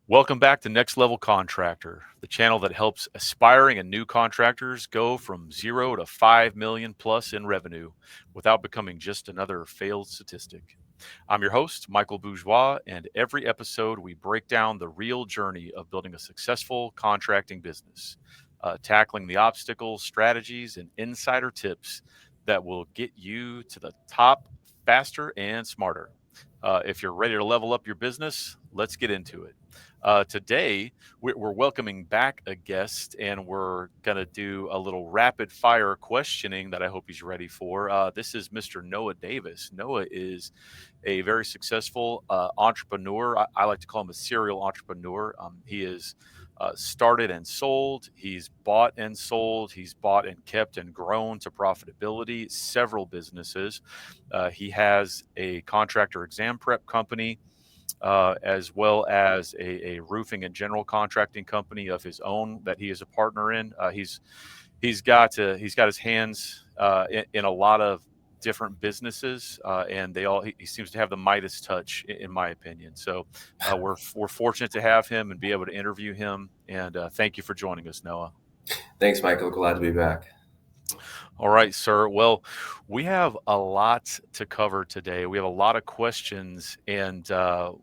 Welcome back to Next Level Contractor, the channel that helps aspiring and new contractors go from 0 to 5 million plus in revenue without becoming just another failed statistic. I'm your host, Michael Bourgeois, and every episode we break down the real journey of building a successful contracting business, tackling the obstacles, strategies, and insider tips that will get you to the top faster and smarter. If you're ready to level up your business, let's get into it. Today, we're welcoming back a guest, and we're going to do a little rapid fire questioning that I hope he's ready for. This is Mr. Noah Davis. Noah is a very successful entrepreneur. I like to call him a serial entrepreneur. He is started and sold. He's bought and sold. He's bought and kept and grown to profitability several businesses. He has a contractor exam prep company, as well as a roofing and general contracting company of his own that he is a partner in. He's got his hands in a lot of different businesses, and he seems to have the Midas touch, in my opinion. So we're fortunate to have him and be able to interview him. And thank you for joining us, Noah. Thanks, Michael. Glad to be back. All right, sir. Well, we have a lot to cover today. We have a lot of questions, and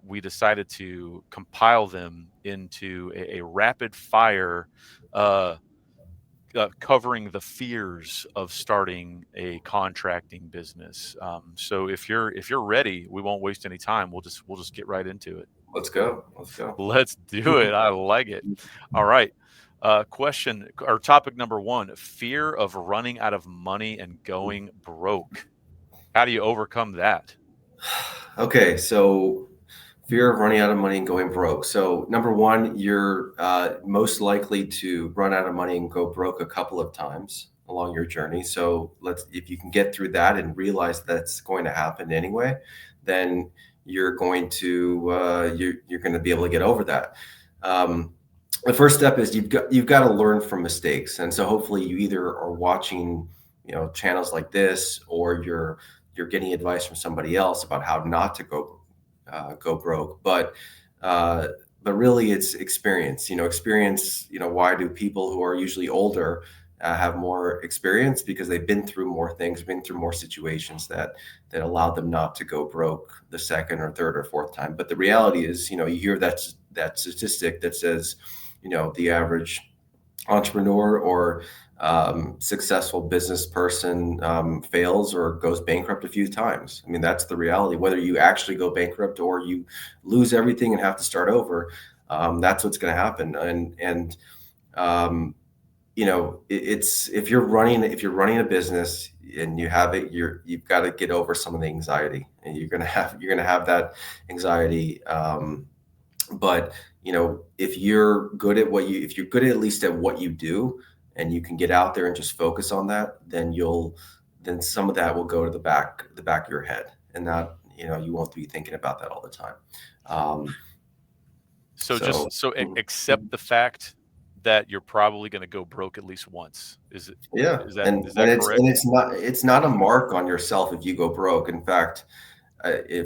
we decided to compile them into a rapid fire, uh, covering the fears of starting a contracting business. So if you're ready, we won't waste any time. We'll just get right into it. Let's go. Let's go. Let's do it. I like it. All right. Question or topic number one: fear of running out of money and going broke. How do you overcome that? Okay, so fear of running out of money and going broke. So number one, you're most likely to run out of money and go broke a couple of times along your journey. So if you can get through that and realize that's going to happen anyway, then you're going to be able to get over that. The first step is you've got to learn from mistakes, and so hopefully you either are watching channels like this, or you're getting advice from somebody else about how not to go broke. But really, it's experience. Experience. Why do people who are usually older have more experience? Because they've been through more things, been through more situations that allowed them not to go broke the second or third or fourth time. But the reality is, you hear that statistic that says, the average entrepreneur or successful business person fails or goes bankrupt a few times. I mean, that's the reality. Whether you actually go bankrupt or you lose everything and have to start over, that's what's going to happen. And it's if you're running a business and you have it, you've got to get over some of the anxiety, and you're gonna have that anxiety. But if you're good at least at what you do, and you can get out there and just focus on that, then some of that will go to the back of your head, and not you won't be thinking about that all the time. Um, So so accept the fact that you're probably going to go broke at least once. Is it yeah, is that and is and that it's correct? and it's not a mark on yourself if you go broke. In fact,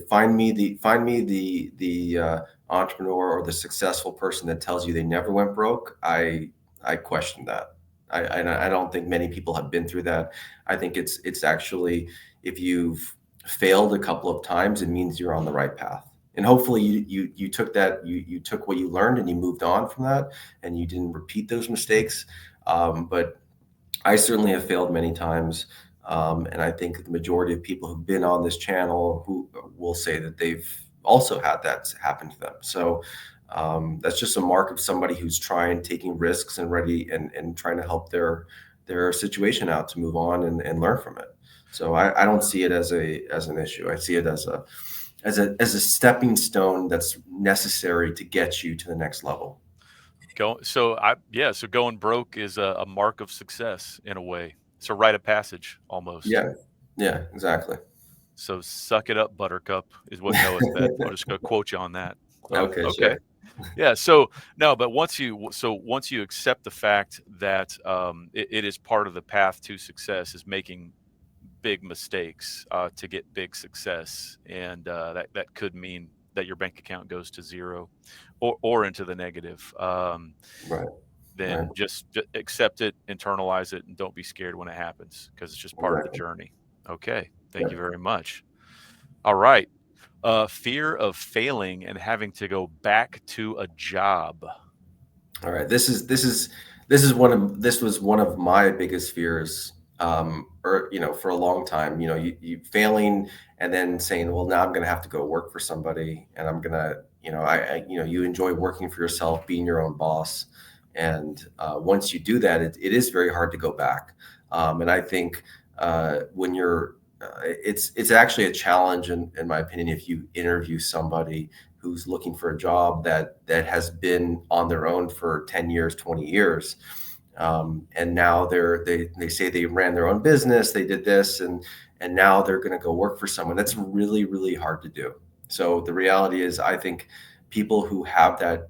find me the entrepreneur or the successful person that tells you they never went broke. I question that. I don't think many people have been through that. I think it's actually, if you've failed a couple of times, it means you're on the right path. And hopefully you took you took what you learned and you moved on from that, and you didn't repeat those mistakes. But I certainly have failed many times. And I think the majority of people who've been on this channel who will say that they've also had that happen to them. So that's just a mark of somebody who's taking risks, and ready, and trying to help their situation out to move on and learn from it. So I don't see it as an issue. I see it as a stepping stone that's necessary to get you to the next level. So going broke is a mark of success in a way. It's a rite of passage almost. Yeah, yeah, exactly. So suck it up, Buttercup, is what Noah said. I'm just going to quote you on that. Okay, Okay. sure. Yeah. So no, but once you accept the fact that it is part of the path to success is making big mistakes to get big success, and that could mean that your bank account goes to zero or into the negative. Right. Right. Then just accept it, internalize it, and don't be scared when it happens because it's just part of the Exactly. journey. Okay. Thank you Yeah. very much. All right. Fear of failing and having to go back to a job. All right. This was one of my biggest fears. Or for a long time, you failing and then saying, well, now I'm going to have to go work for somebody, and I'm gonna, you enjoy working for yourself, being your own boss, and once you do that, it is very hard to go back. And I think when you're it's actually a challenge in my opinion if you interview somebody who's looking for a job that has been on their own for 10 years, 20 years. And now they say they ran their own business, they did this, and now they're going to go work for someone. That's really, really hard to do. So the reality is, I think people who have that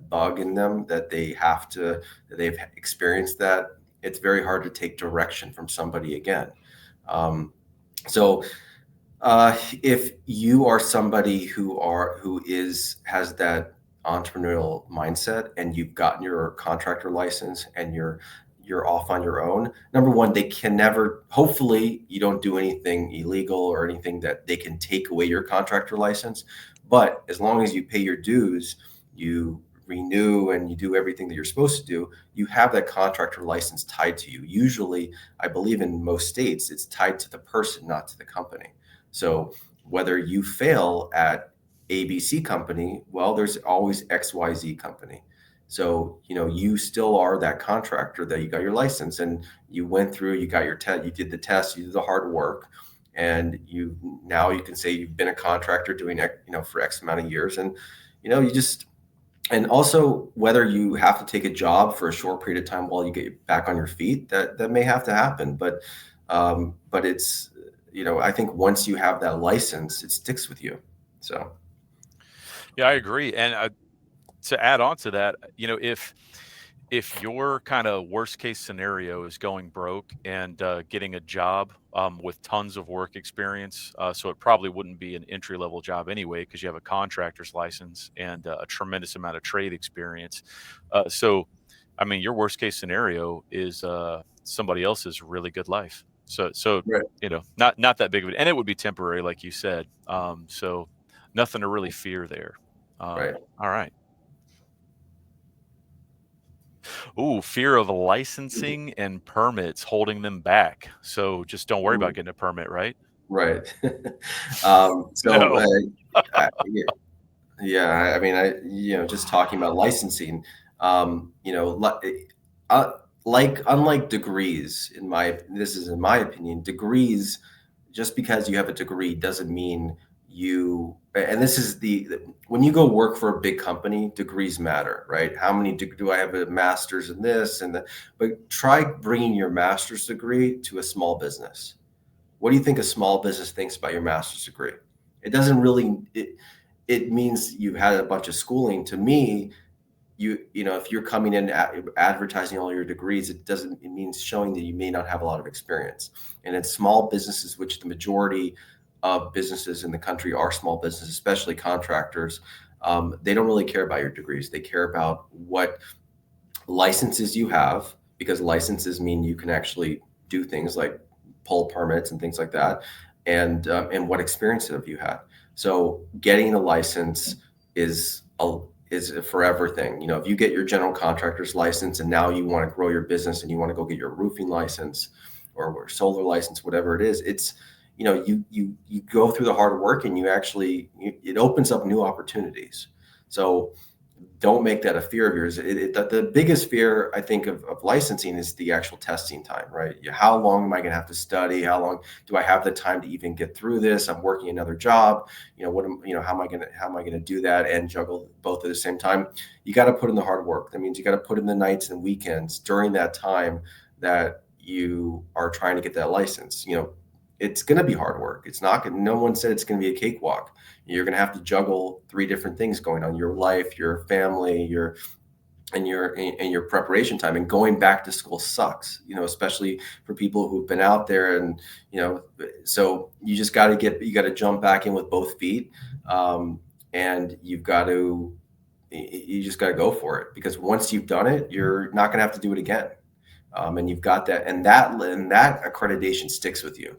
bug in them, that they've experienced that, it's very hard to take direction from somebody again. Um, so if you are somebody who has that entrepreneurial mindset, and you've gotten your contractor license, and you're off on your own, number one, they can never, hopefully you don't do anything illegal or anything that they can take away your contractor license. But as long as you pay your dues, you renew and you do everything that you're supposed to do, you have that contractor license tied to you. Usually, I believe in most states, it's tied to the person, not to the company. So whether you fail at ABC company, well, there's always XYZ company. So, you still are that contractor that you got your license, and you went through, you got your test, you did the test, you did the hard work, and now you can say you've been a contractor doing for X amount of years. And, you just, and also whether you have to take a job for a short period of time while you get back on your feet, that may have to happen. But it's, I think once you have that license, it sticks with you. So Yeah, I agree. And to add on to that, if your kind of worst case scenario is going broke and getting a job with tons of work experience, so it probably wouldn't be an entry level job anyway because you have a contractor's license and a tremendous amount of trade experience. So, I mean, your worst case scenario is somebody else's really good life. So right, not that big of it, and it would be temporary, like you said. So nothing to really fear there. right. All right. Ooh, fear of licensing and permits holding them back. So just don't worry about Mhm. getting a permit, right? Right. So No. yeah, yeah. I mean, just talking about licensing, uh, like unlike degrees, this is in my opinion, degrees, just because you have a degree doesn't mean and this is when you go work for a big company, degrees matter, right? How many do I have a master's in this and that? But try bringing your master's degree to a small business. What do you think a small business thinks about your master's degree? It doesn't really, it means you had a bunch of schooling. To me, if you're coming in advertising all your degrees, it means showing that you may not have a lot of experience. And in small businesses, which the majority of businesses in the country are small businesses, especially contractors, they don't really care about your degrees. They care about what licenses you have, because licenses mean you can actually do things like pull permits and things like that, and what experience have you had. So getting a license is a forever thing. If you get your general contractor's license and now you want to grow your business and you want to go get your roofing license or solar license, whatever it is, it's you go through the hard work, and it opens up new opportunities. So don't make that a fear of yours. The biggest fear, I think, of licensing is the actual testing time, right? How long am I going to have to study? How long do I have the time to even get through this? I'm working another job. How am I going to do that and juggle both at the same time? You got to put in the hard work. That means you got to put in the nights and weekends during that time that you are trying to get that license. It's going to be hard work. It's not going. No one said it's going to be a cakewalk. You're going to have to juggle three different things going on: your life, your family, your preparation time. And going back to school sucks, especially for people who've been out there. And so you just got to jump back in with both feet. and you just got to go for it, because once you've done it, you're not going to have to do it again. And you've got that, and that accreditation sticks with you.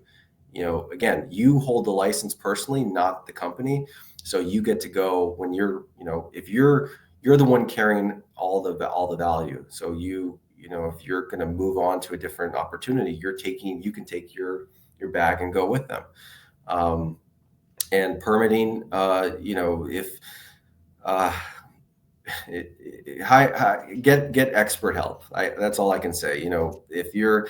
Again, you hold the license personally, not the company. So you get to go when if you're the one carrying all the value. So if you're going to move on to a different opportunity, you can take your bag and go with them. Um, and permitting, if uh, get expert help. That's all I can say. If you're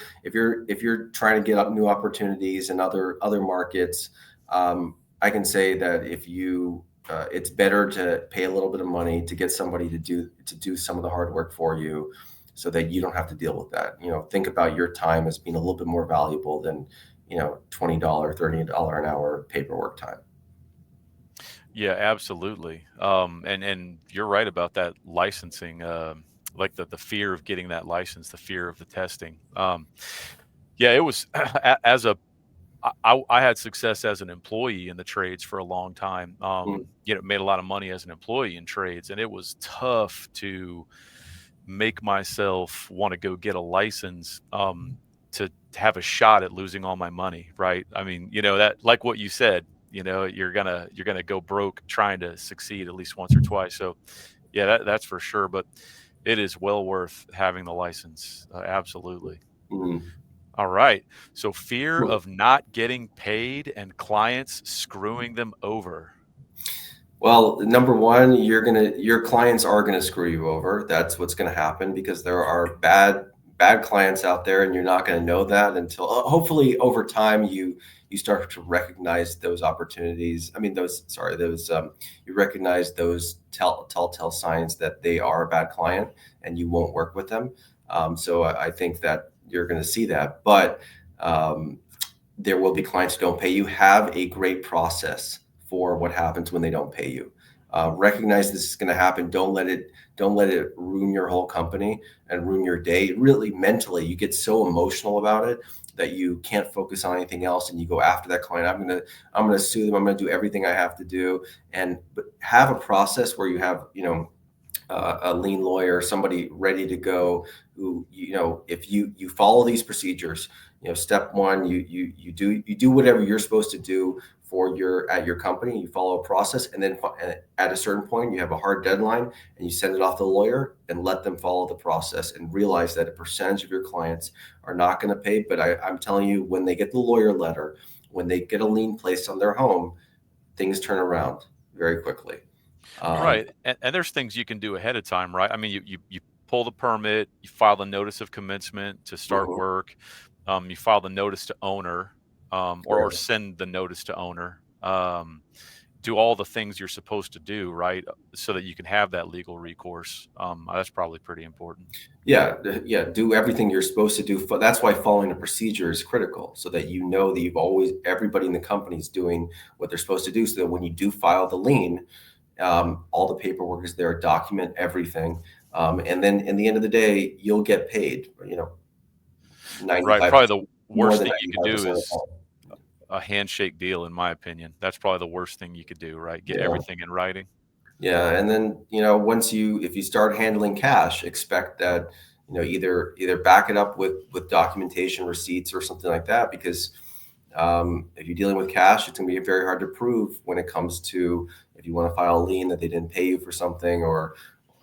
trying to get up new opportunities in other markets, I can say that if you it's better to pay a little bit of money to get somebody to do some of the hard work for you, so that you don't have to deal with that. Think about your time as being a little bit more valuable than $20, $30 an hour paperwork time. Yeah, absolutely. And you're right about that licensing. Like the fear of getting that license, the fear of the testing. Yeah, it was as a I had success as an employee in the trades for a long time. Mm, Made a lot of money as an employee in trades, and it was tough to make myself want to go get a license to have a shot at losing all my money, right? I mean, that like what you said, you're gonna go broke trying to succeed at least once or twice. So yeah, that's for sure. But it is well worth having the license. Absolutely. mm. All right. So fear of not getting paid and clients screwing them over. Well, number one, your clients are gonna screw you over. That's what's gonna happen, because there are bad clients out there, and you're not gonna know that until hopefully over time you start to recognize those opportunities. I mean, those you recognize those telltale signs that they are a bad client, and you won't work with them. So I think that you're gonna see that, but um, there will be clients who don't pay you. Have a great process for what happens when they don't pay you. Recognize this is going to happen. Don't let it ruin your whole company and ruin your day. Really, mentally, you get so emotional about it that you can't focus on anything else, and you go after that client. I'm gonna sue them. I'm gonna do everything I have to do, and but have a process where you have a lien lawyer, somebody ready to go, who, if you follow these procedures, step one, you do whatever you're supposed to do for your company. You follow a process, and then at a certain point, you have a hard deadline, and you send it off to the lawyer and let them follow the process, and realize that a percentage of your clients are not going to pay. But I'm telling you, when they get the lawyer letter, when they get a lien placed on their home, things turn around very quickly. Um, Right. And there's things you can do ahead of time, right? I mean, you pull the permit, you file the notice of commencement to start mhm, work, you file the notice to owner, or correct. send the notice to owner. Do all the things you're supposed to do, right? So that you can have that legal recourse. That's probably pretty important. Yeah, yeah. Do everything you're supposed to do. That's why following a procedure is critical, so that you know that everybody in the company is doing what they're supposed to do, so that when you do file the lien, all the paperwork is there, document everything, and then in the end of the day, you'll get paid. Right. 95 Probably the more worst than thing you could do 95% of the is time. a handshake deal, in my opinion. That's probably the worst thing you could do, right? Get Yeah. everything in writing. Yeah, and then if you start handling cash, expect that either back it up with documentation, receipts, or something like that, because if you're dealing with cash, it's going to be very hard to prove when it comes to, if you want to file a lien that they didn't pay you for something, or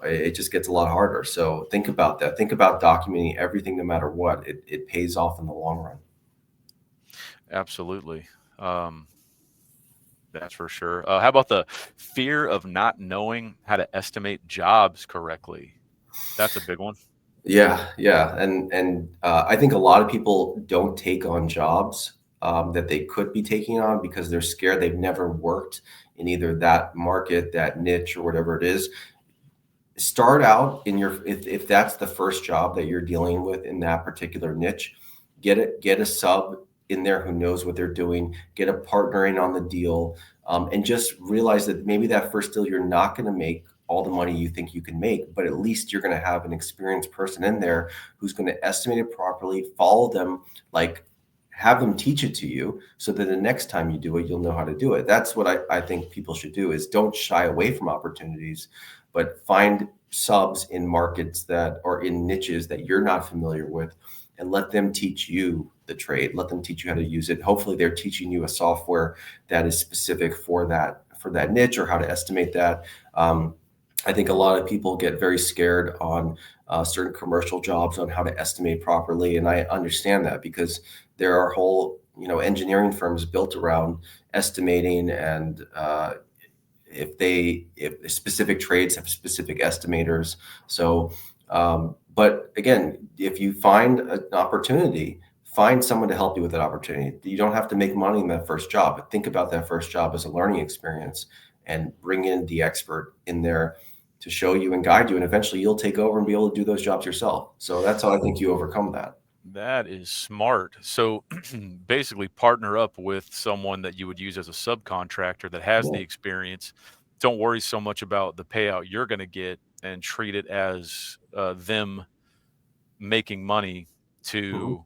it just gets a lot harder. So think about that. Think about documenting everything, no matter what. It pays off in the long run. Absolutely. Um, that's for sure. How about the fear of not knowing how to estimate jobs correctly? That's a big one. Yeah, yeah, and I think a lot of people don't take on jobs that they could be taking on, because they're scared. They've never worked in either that market, that niche, or whatever it is. Start out if that's the first job that you're dealing with in that particular niche, get a sub in there who knows what they're doing, get a partner in on the deal, and just realize that maybe that first deal you're not going to make all the money you think you can make, but at least you're going to have an experienced person in there who's going to estimate it properly, follow them, like have them teach it to you so that the next time you do it, you'll know how to do it. That's what I think people should do, is don't shy away from opportunities, but find subs in markets that are in niches that you're not familiar with, and let them teach you the trade. Let them teach you how to use it. Hopefully they're teaching you a software that is specific for that niche, or how to estimate that. I think a lot of people get very scared on certain commercial jobs on how to estimate properly, and I understand that, because there are whole engineering firms built around estimating, and if specific trades have specific estimators. So, but again, if you find an opportunity, find someone to help you with that opportunity. You don't have to make money in that first job, but think about that first job as a learning experience, and bring in the expert in there to show you and guide you, and eventually you'll take over and be able to do those jobs yourself. So that's how I think you overcome that. That is smart. So basically, partner up with someone that you would use as a subcontractor that has the Yeah. experience. Don't worry so much about the payout you're going to get, and treat it as them making money Mhm.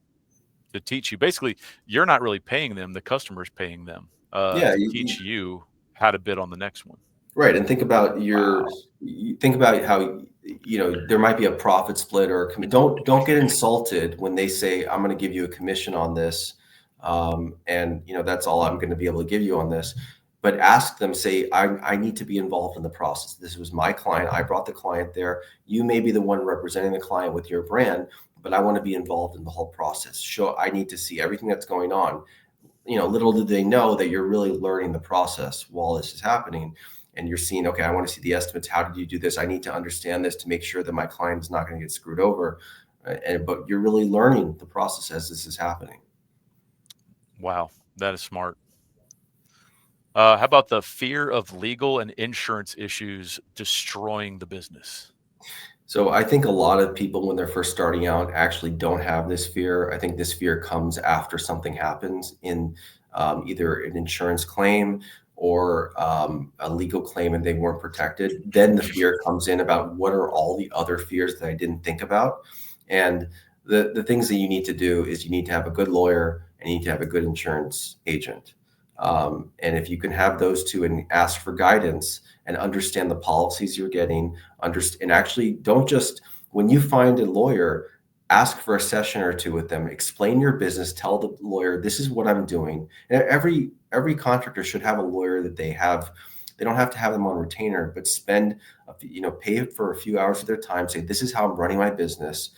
to teach you. Basically, you're not really paying them; the customer's paying them Yeah, to teach you how to bid on the next one. right, and think about Wow. you think about how, there might be a profit split or a don't get insulted when they say, "I'm gonna give you a commission on this, and, that's all I'm gonna be able to give you on this." But ask them, say, "I need to be involved in the process. This was my client. I brought the client there. You may be the one representing the client with your brand, but I wanna be involved in the whole process. I need to see everything that's going on." Little did they know that you're really learning the process while this is happening, and you're seeing, okay, I want to see the estimates. How did you do this? I need to understand this to make sure that my client is not going to get screwed over. But you're really learning the process as this is happening. Wow, that is smart. How about the fear of legal and insurance issues destroying the business? So I think a lot of people, when they're first starting out, actually don't have this fear. I think this fear comes after something happens in either an insurance claim or a legal claim and they weren't protected. Then the fear comes in about what are all the other fears that I didn't think about. And the things that you need to do is you need to have a good lawyer and you need to have a good insurance agent. And if you can have those two and ask for guidance and understand the policies you're getting, understand, and actually don't just, when you find a lawyer, ask for a session or two with them, explain your business, tell the lawyer, this is what I'm doing. And every contractor should have a lawyer that they have. They don't have to have them on retainer, but pay for a few hours of their time, say, this is how I'm running my business,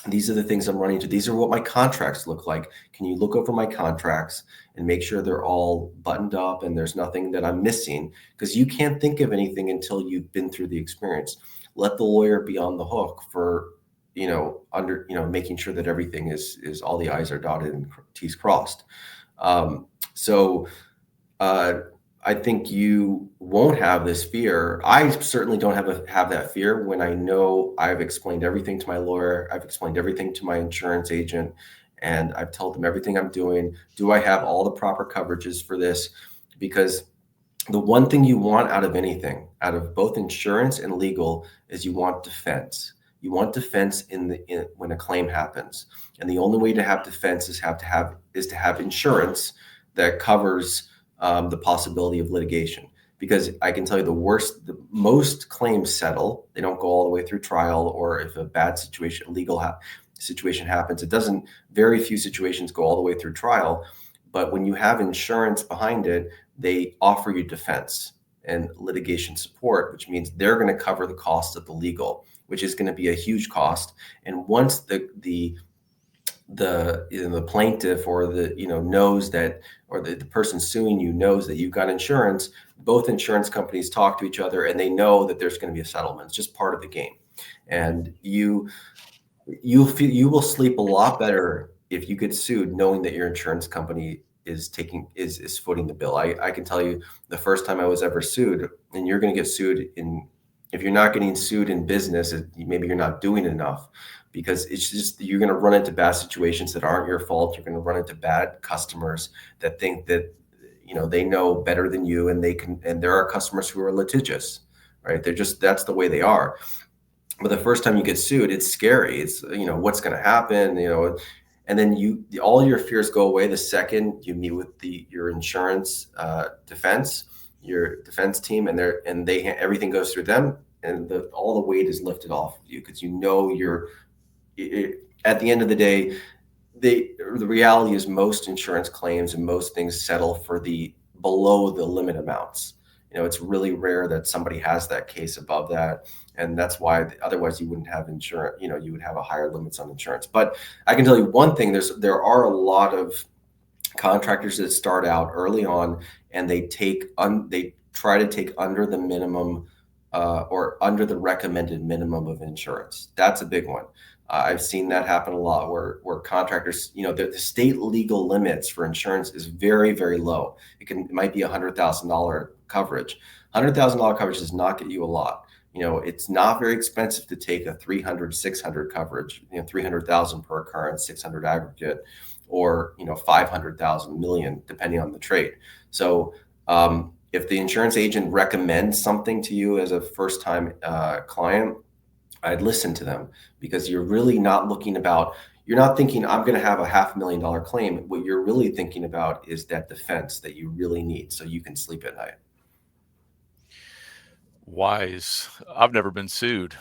these are the things I'm running to. These are what my contracts look like. Can you look over my contracts and make sure they're all buttoned up and there's nothing that I'm missing? Because you can't think of anything until you've been through the experience. Let the lawyer be on the hook for, making sure that everything is all the I's are dotted and T's crossed. So uh, I think you won't have this fear. I certainly don't have that fear when I know I've explained everything to my lawyer, I've explained everything to my insurance agent, and I've told them everything I'm doing. Do I have all the proper coverages for this? Because the one thing you want out of anything, out of both insurance and legal, is you want defense. You want defense when a claim happens, and the only way to have defense is to have insurance that covers the possibility of litigation. Because I can tell you, the most claims settle. They don't go all the way through trial, or if a bad situation, situation happens, it doesn't. Very few situations go all the way through trial. But when you have insurance behind it, they offer you defense and litigation support, which means they're going to cover the cost of the legal, which is going to be a huge cost. And once the plaintiff or knows that, or the person suing you knows that you've got insurance, both insurance companies talk to each other and they know that there's going to be a settlement. It's just part of the game. And you will sleep a lot better if you get sued knowing that your insurance company is footing the bill. I can tell you, the first time I was ever sued, and you're going to get sued in, if you're not getting sued in business, maybe you're not doing enough, because it's just, you're going to run into bad situations that aren't your fault. You're going to run into bad customers that think that they know better than you, and there are customers who are litigious, right? That's the way they are. But the first time you get sued, it's scary. It's, what's going to happen, and then all your fears go away the second you meet with your insurance defense, your defense team, and everything goes through them, and all the weight is lifted off of you because at the end of the day, the reality is most insurance claims and most things settle for the below the limit amounts. It's really rare that somebody has that case above that, and that's why otherwise you wouldn't have insurance. You would have a higher limits on insurance. But I can tell you one thing: there are a lot of contractors that start out early on, and they try to take under the minimum or under the recommended minimum of insurance. That's a big one. I've seen that happen a lot where contractors, the state legal limits for insurance is very, very low. It might be $100,000 coverage. $100,000 coverage does not get you a lot. It's not very expensive to take a 300, 600 coverage, 300,000 per occurrence, 600 aggregate, or 500,000 million, depending on the trade. So if the insurance agent recommends something to you as a first-time client, I'd listen to them, because you're really you're not thinking I'm going to have a $500,000 claim. What you're really thinking about is that defense that you really need so you can sleep at night. Wise. I've never been sued.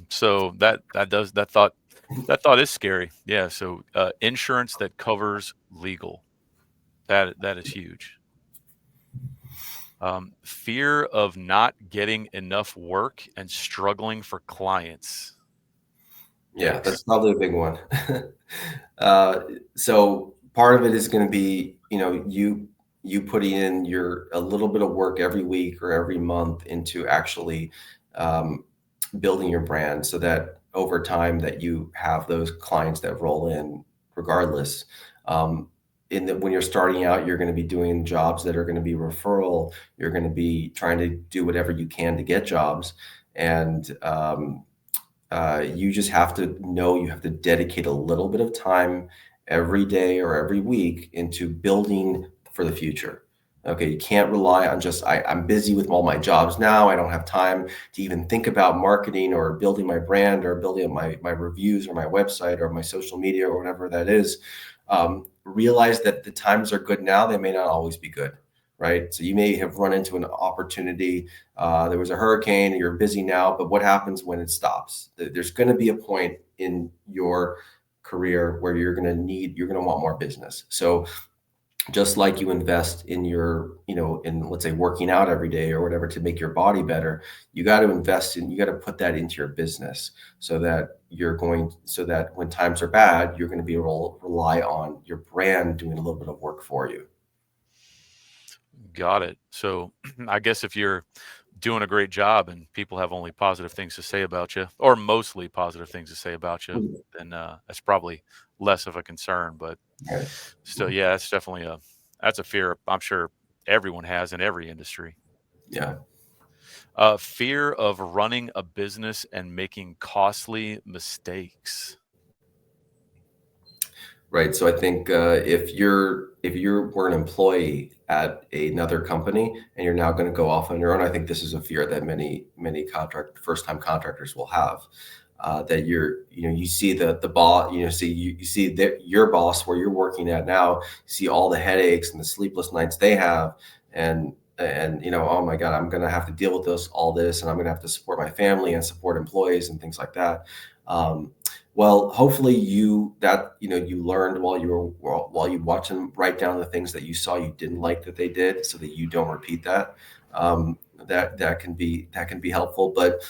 So that thought is scary. Yeah. So insurance that covers legal, that is huge. Fear of not getting enough work and struggling for clients. Yeah, Yikes. that's probably a big one. So part of it is going to be, you putting in a little bit of work every week or every month into actually building your brand, so that over time that you have those clients that roll in regardless. When you're starting out, you're going to be doing jobs that are going to be referral. You're going to be trying to do whatever you can to get jobs, and you just have to know you have to dedicate a little bit of time every day or every week into building for the future. Okay, you can't rely on just I'm busy with all my jobs now. I don't have time to even think about marketing or building my brand or building my reviews or my website or my social media or whatever that is. Realize that the times are good now. They may not always be good, right? So you may have run into an opportunity. There was a hurricane, and you're busy now, but what happens when it stops? There's going to be a point in your career where you're going to want more business. So just like you invest in let's say working out every day or whatever to make your body better, you got to put that into your business, so that when times are bad, you're going to be able to rely on your brand doing a little bit of work for you. Got it. So I guess if you're doing a great job and people have only positive things to say about you, or mostly positive things to say about you, then that's probably less of a concern. But Right. still, yeah, that's a fear I'm sure everyone has in every industry. Yeah. Fear of running a business and making costly mistakes. Right. So I think if you were an employee at another company and you're now going to go off on your own, I think this is a fear that many first time contractors will have. That you see the boss, you see that your boss where you're working at now, you see all the headaches and the sleepless nights they have, and oh my God, I'm going to have to deal with all this, and I'm going to have to support my family and support employees and things like that. Well, hopefully you learned while you watch them write down the things that you saw you didn't like that they did, so that you don't repeat that. That can be helpful, but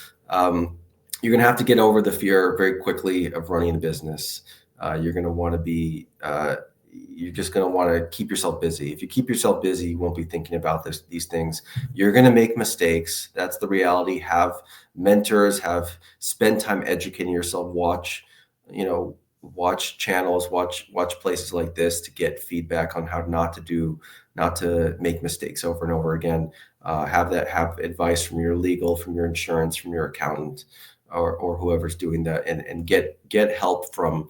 you're going to have to get over the fear very quickly of running a business. You're going to want to be you're just going to want to keep yourself busy. If you keep yourself busy, you won't be thinking about these things. You're going to make mistakes. That's the reality. Have mentors, spend time educating yourself, watch channels, watch places like this to get feedback on how not to make mistakes over and over again. Have advice from your legal, from your insurance, from your accountant, or whoever's doing that, and get help from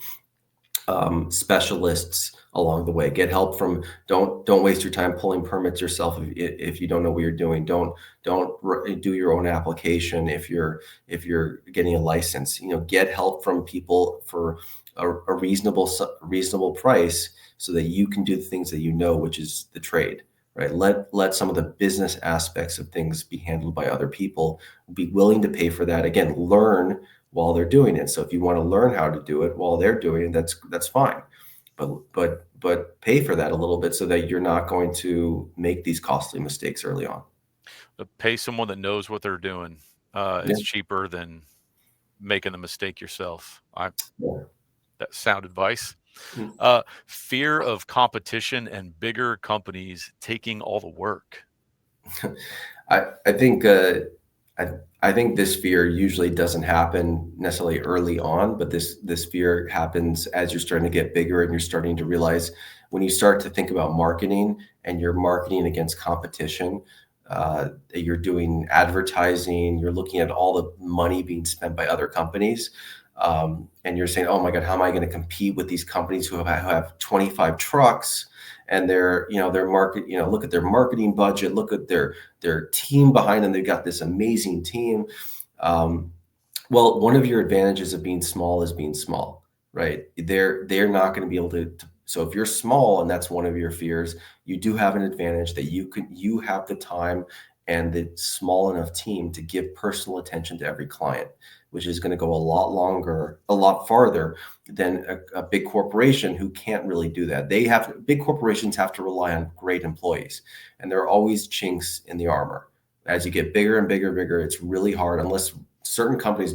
specialists along the way. Get help from don't waste your time pulling permits yourself if you don't know what you're doing. Don't do your own application if you're getting a license. Get help from people a reasonable price so that you can do the things that you know, which is the trade, right? Let some of the business aspects of things be handled by other people. Be willing to pay for that. Again, learn while they're doing it. So if you want to learn how to do it while they're doing it, that's fine. But pay for that a little bit so that you're not going to make these costly mistakes early on. Pay someone that knows what they're doing Yeah. is cheaper than making the mistake yourself. Yeah. That's sound advice. Mm. Fear of competition and bigger companies taking all the work. I think I I think this fear usually doesn't happen necessarily early on, but this fear happens as you're starting to get bigger and you're starting to realize when you start to think about marketing and you're marketing against competition. You're doing advertising, you're looking at all the money being spent by other companies, and you're saying, "Oh my God, how am I going to compete with these companies who have 25 trucks?" And their market, look at their marketing budget, look at their team behind them. They've got this amazing team. Um, well, one of your advantages of being small is being small, right? They're not going to be able to. So if you're small and that's one of your fears, you do have an advantage that you have the time and the small enough team to give personal attention to every client, which is going to go a lot longer, a lot farther than a big corporation who can't really do that. Big corporations have to rely on great employees, and there are always chinks in the armor. As you get bigger and bigger and bigger, it's really hard unless certain companies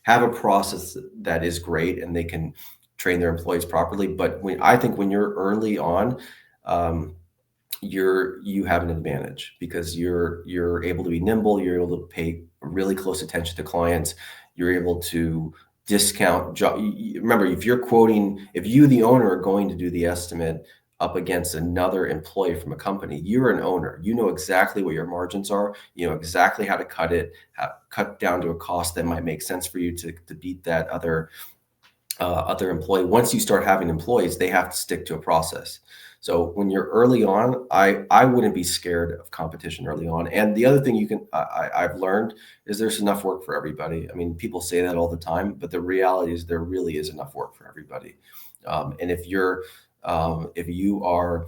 have a process that is great and they can train their employees properly. But I think when you're early on, um, you have an advantage because you're able to be nimble, you're able to pay really close attention to clients, you're able to discount remember, if you the owner are going to do the estimate up against another employee from a company, you're an owner, you know exactly what your margins are, you know exactly how to cut down to a cost that might make sense for you to beat that other employee. Once you start having employees, they have to stick to a process. So when you're early on, I wouldn't be scared of competition early on. And the other thing I've learned is there's enough work for everybody. I mean, people say that all the time, but the reality is there really is enough work for everybody. And if you are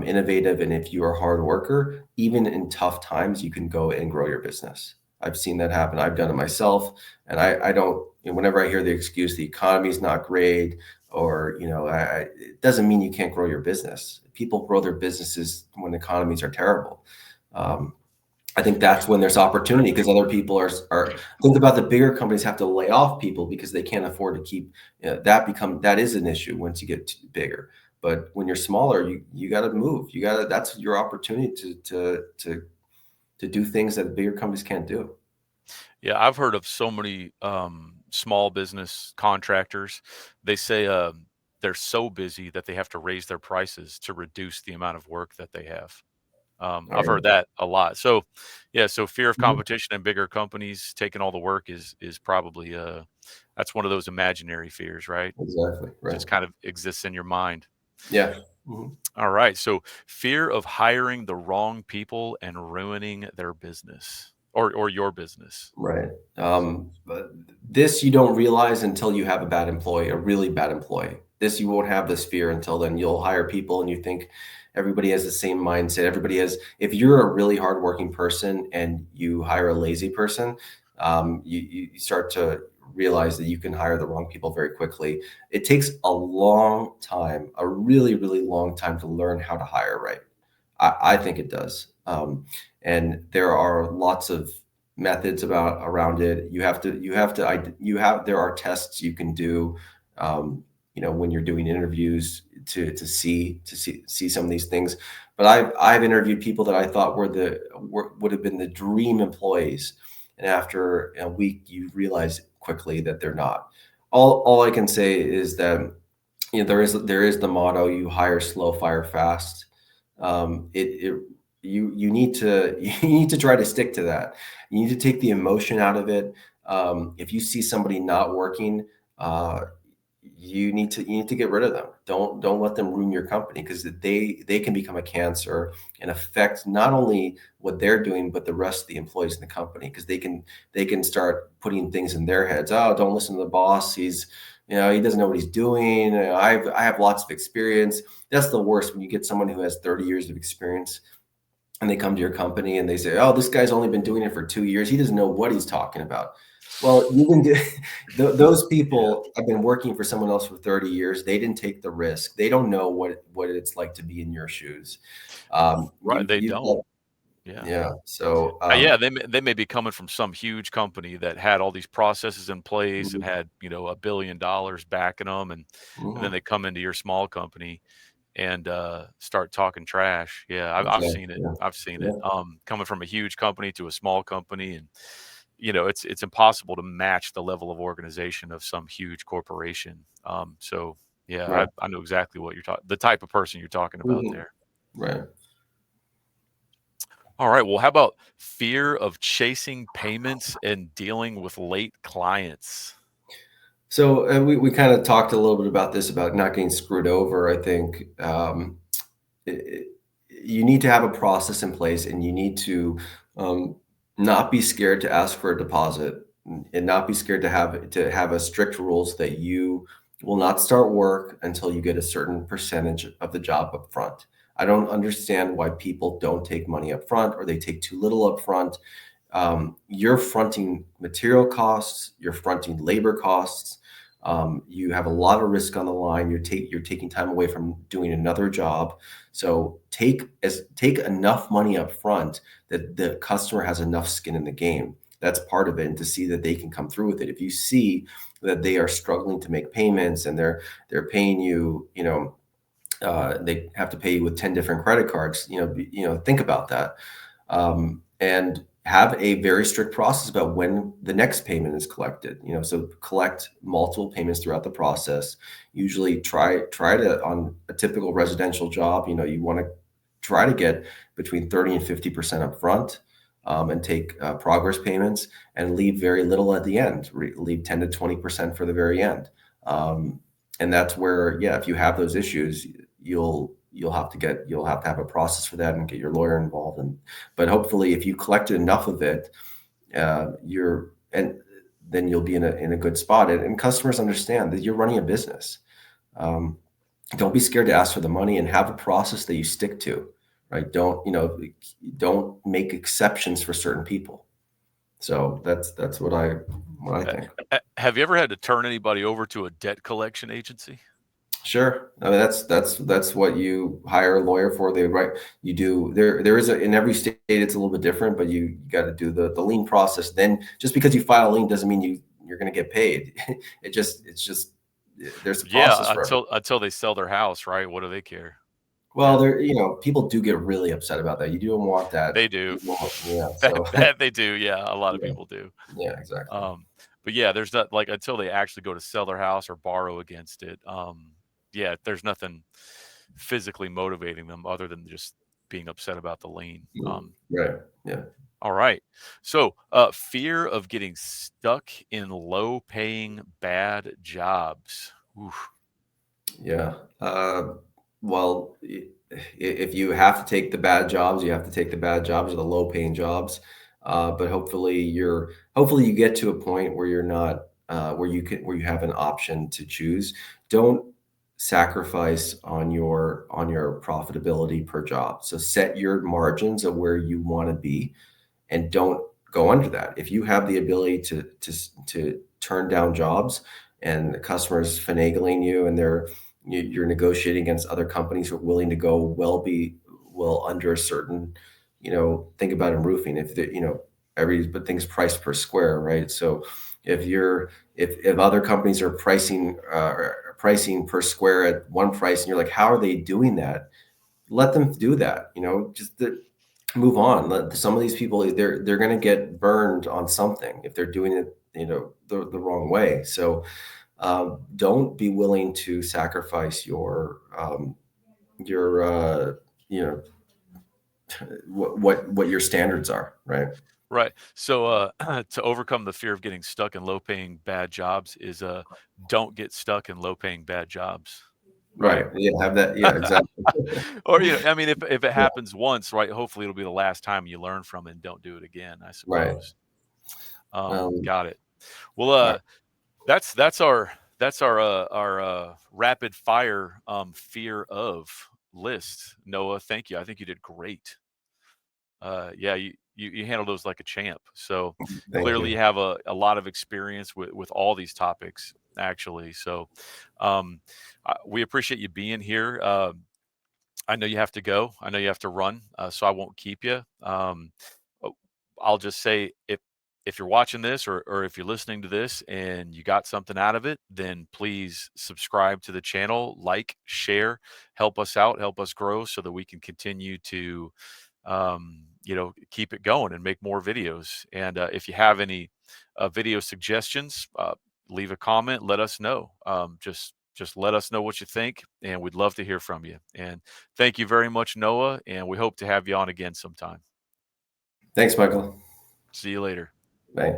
innovative and if you're a hard worker, even in tough times, you can go and grow your business. I've seen that happen. I've done it myself, and I don't. Whenever I hear the excuse, the economy's not great, or it doesn't mean you can't grow your business. People grow their businesses when economies are terrible. Um, I think that's when there's opportunity because other people are think about the bigger companies have to lay off people because they can't afford to keep that is an issue once you get bigger. But when you're smaller, you got to move. That's your opportunity to do things that bigger companies can't do. Yeah, I've heard of so many small business contractors. They say they're so busy that they have to raise their prices to reduce the amount of work that they have. All I've heard right. that a lot. So, yeah, so fear of Mhm. competition and bigger companies taking all the work is probably that's one of those imaginary fears, right? Exactly. Right. Just kind of exists in your mind. Yeah. Mhm. All right. So, fear of hiring the wrong people and ruining their business or your business. Right. But this you don't realize until you have a bad employee, a really bad employee. This you won't have this fear until then. You'll hire people and you think everybody has the same mindset. If you're a really hardworking person and you hire a lazy person, you start to realize that you can hire the wrong people very quickly. It takes a long time, a really, really long time to learn how to hire right. I think it does. And there are lots of methods around it. There are tests you can do, when you're doing interviews to see some of these things. But I've interviewed people that I thought would have been the dream employees, and after a week, you realize quickly that they're not. All I can say is that there is the motto: you hire slow, fire fast. It you need to you need to try to stick to that. You need to take the emotion out of it. If you see somebody not working, uh, you need to get rid of them. Don't let them ruin your company because they can become a cancer and affect not only what they're doing but the rest of the employees in the company because they can start putting things in their heads. Oh, don't listen to the boss. He doesn't know what he's doing. I have lots of experience. That's the worst when you get someone who has 30 years of experience and they come to your company and they say, "Oh, this guy's only been doing it for 2 years. He doesn't know what he's talking about." Well, you can do those Yeah. people have been working for someone else for 30 years. They didn't take the risk. They don't know what it's like to be in your shoes. Right, they You don't. Yeah. yeah. So Yeah, they may be coming from some huge company that had all these processes in place and mhm, had, $1 billion backing them, and then mhm, they come into your small company and, start talking trash. Yeah, I've okay, seen it. yeah, I've seen it. yeah, Coming from a huge company to a small company, and, it's impossible to match the level of organization of some huge corporation. So, yeah, right, I know exactly what you're talking the type of person you're talking about mhm, there. right. All right. Well, how about fear of chasing payments and dealing with late clients? So we kind of talked a little bit about this about not getting screwed over. I think it, you need to have a process in place, and you need to um, not be scared to ask for a deposit, and not be scared to have a strict rules that you will not start work until you get a certain percentage of the job up front. I don't understand why people don't take money up front, or they take too little up front. You're fronting material costs, you're fronting labor costs. You have a lot of risk on the line. You're taking time away from doing another job. So take enough money up front that the customer has enough skin in the game. That's part of it, and to see that they can come through with it. If you see that they are struggling to make payments and they're paying you, they have to pay you with 10 different credit cards. Think about that, and have a very strict process about when the next payment is collected. So collect multiple payments throughout the process. Usually, try to, on a typical residential job, you want to try to get between 30 and 50% up front, and take progress payments, and leave very little at the end. Leave 10 to 20% for the very end. And that's where, yeah, if you have those issues, you'll have to have a process for that and get your lawyer involved. But hopefully, if you collected enough of it, you're and then you'll be in a good spot. And customers understand that you're running a business. Um, don't be scared to ask for the money, and have a process that you stick to. Right? Don't make exceptions for certain people. So that's what I Uh, think. have you ever had to turn anybody over to a debt collection agency? Sure. I mean, that's what you hire a lawyer for. They write you do there is in every state it's a little bit different, but you got to do the lien process. Then just because you file a lien doesn't mean you're going to get paid. It's just there's a process Yeah, for everything. until they sell their house, right? What do they care? Well, Yeah, people do get really upset about that. You don't want that. they do. You want, yeah. That So that they do. Yeah, a lot of yeah, people do. yeah, exactly. Um, but yeah, there's not like until they actually go to sell their house or borrow against it. Yeah, there's nothing physically motivating them other than just being upset about the lien. Right. Yeah. All right. So, fear of getting stuck in low-paying bad jobs. Oof. Yeah. Well, if you have to take the bad jobs, you have to take the bad jobs or the low paying jobs. But hopefully you get to a point where you're not where you have an option to choose. Don't sacrifice on your profitability per job. So set your margins of where you want to be, and don't go under that. If you have the ability to turn down jobs, and the customers finagling you, and you're negotiating against other companies who are willing to go well under a certain, think about in roofing. If the, every but things priced per square, right? So if other companies are pricing per square at one price, and you're like, how are they doing that? Let them do that. Just move on. Some of these people, they're going to get burned on something if they're doing it, the wrong way. So don't be willing to sacrifice your you know what your standards are, right? Right. So, to overcome the fear of getting stuck in low-paying bad jobs is, don't get stuck in low-paying bad jobs, right? Right. Yeah, have that. Yeah, exactly. Or, I mean, if it Yeah, happens once, right, hopefully it'll be the last time you learn from it and don't do it again, I right. suppose. Um, Got it. Well, all right. that's our That's our rapid fire fear of list. Noah, thank you. I think you did great. Yeah, you handle those like a champ. So Thank clearly you you. have a lot of experience with all these topics, actually. So um, we appreciate you being here. I know you have to go. I know you have to run, so I won't keep you. Uh, I'll just say if you're watching this or if you're listening to this and you got something out of it, then please subscribe to the channel, like, share, help us out, help us grow so that we can continue to keep it going and make more videos. And if you have any video suggestions, leave a comment, let us know. Just let us know what you think, and we'd love to hear from you. And thank you very much, Noah, and we hope to have you on again sometime. Thanks, Michael. See you later. Bye.